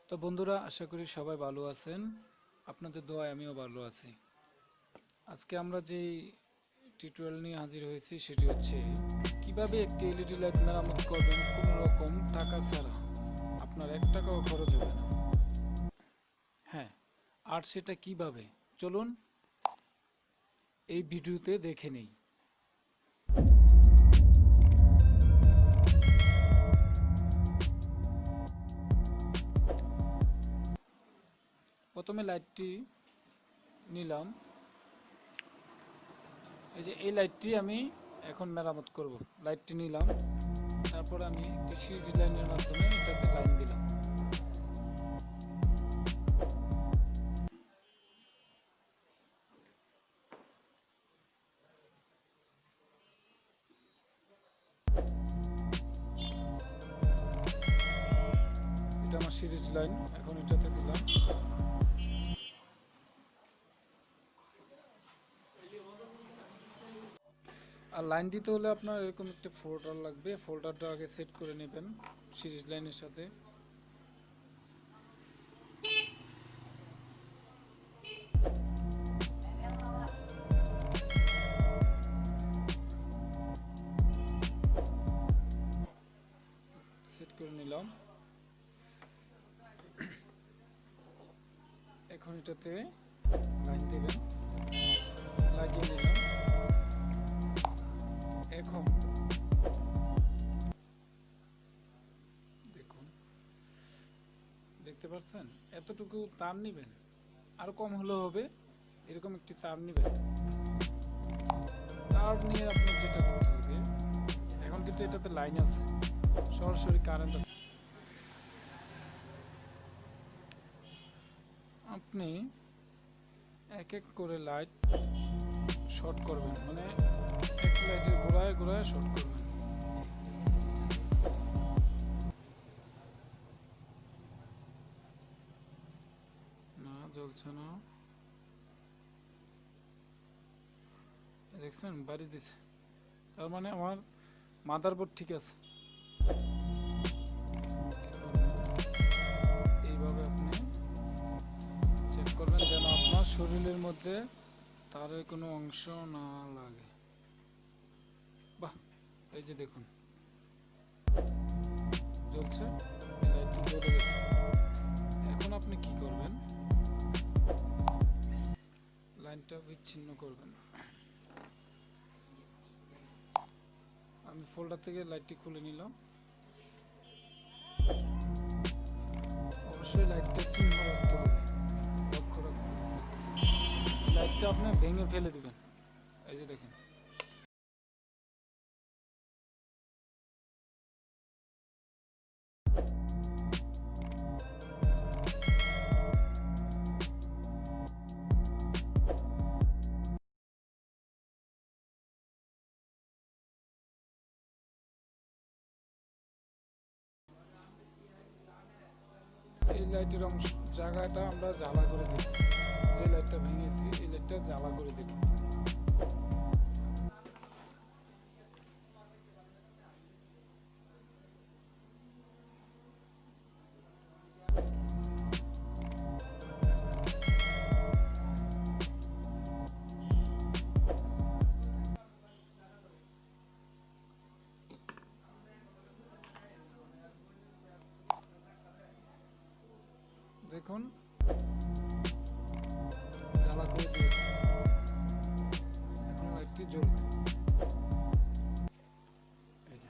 তো বন্ধুরা, আশা করি সবাই ভালো আছেন। আপনাদের দোয়ায় আমিও ভালো আছি। আজকে আমরা যে টিউটোরিয়াল নিয়ে হাজির হয়েছি সেটি হচ্ছে কিভাবে একটি এলইডি লাইট মেরামত করবেন কোনো রকম টাকা ছাড়া। আপনার 1 টাকাও খরচ হবে না। হ্যাঁ, আর সেটা কিভাবে, চলুন এই ভিডিওতে দেখে নেই। প্রথমে লাইটটি নিলাম। এই যে এই লাইটটি আমি এখন মেরামত করব। লাইটটি নিলাম, তারপর আমি একটি সিরিজ লাইনের মাধ্যমে এটাতে লাইন দিলাম। এটা আমার সিরিজ লাইন, এখন এটাতে দিলাম। আর লাইন দিতে হলে আপনার এরকম একটা ফোল্ডার লাগবে। ফোল্ডারটা আগে সেট করে নেবেন সিরিজ লাইনের সাথে। সেট করে নিলাম। এখন এটাতে লাইন দেবেন, লাগিয়ে নিলাম। এখন দেখুন, দেখতে পাচ্ছেন এতটুকু তার নেবেন, আরো কম হলেও হবে। এরকম একটি তার নেবেন। তার নিয়ে আপনার যেটা করতে হবে, এখন কিন্তু এটাতে লাইন আছে, সরাসরি কারেন্ট আছে। আপনি এক এক করে লাইট শর্ট করবেন, মানে এক লাইটের গোড়ায় গোড়ায় শর্ট করবেন। না, জ্বলছে না। দেখছেন, বাড়ি দিছে। তার মানে আমার মাদারবোর্ড ঠিক আছে। এইভাবে আপনি চেক করবেন যেন আপনার শরীরের মধ্যে তারের কোনো অংশ না লাগে। বাহ, এই যে দেখুন জ্বলছে, লাইটটি জ্বলে গেছে। এখন আপনি কি করবেন, লাইনটা বিচ্ছিন্ন করবেন। আমি ফোল্ডার থেকে লাইটটি খুলে নিলাম। অবশ্যই লাইটটা চিহ্ন রাখতে হবে, লক্ষ্য রাখতে হবে। লাইটটা আপনি ভেঙে ফেলে দিবেন। এই যে দেখেন, এই লাইটের অংশ জায়গাটা আমরা জ্বালা করে দেব। যে লাইটটা ভেঙেছি এই লাইটটা জ্বালা করে দেব। দেখুন জ্বালা করে দিয়েছি, এখন লাইটটি জ্বলবে। এই যে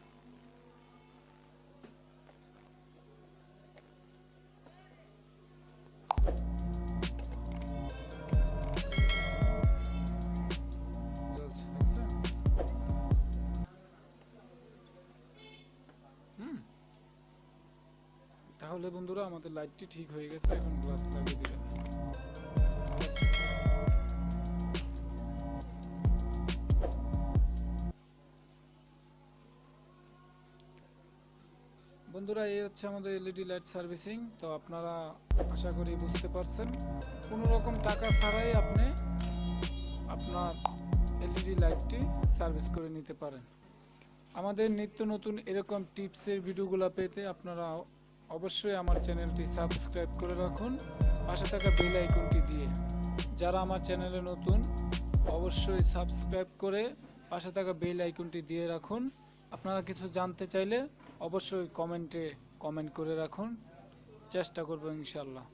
জ্বলছে, দেখছেন? তাহলে বন্ধুরা, আমাদের লাইটটি ঠিক হয়ে গেছে। এখন গ্লাস লাগিয়ে দিবেন। বন্ধুরা, এই হচ্ছে আমাদের এলইডি লাইট সার্ভিসিং। তো আপনারা আশা করি বুঝতে পারছেন, কোনো রকম টাকা ছাড়াই আপনি আপনার এলইডি লাইটটি সার্ভিস করে নিতে পারেন। আমাদের নিত্য নতুন এরকম টিপসের ভিডিওগুলো পেতে আপনারা অবশ্যই আমার চ্যানেলটি সাবস্ক্রাইব করে রাখুন পাশে থাকা বেল আইকনটি দিয়ে। যারা আমার চ্যানেলে নতুন অবশ্যই সাবস্ক্রাইব করে পাশে থাকা বেল আইকনটি দিয়ে রাখুন। আপনারা কিছু জানতে চাইলে অবশ্যই কমেন্টে কমেন্ট করে রাখুন, চেষ্টা করব ইনশাল্লাহ।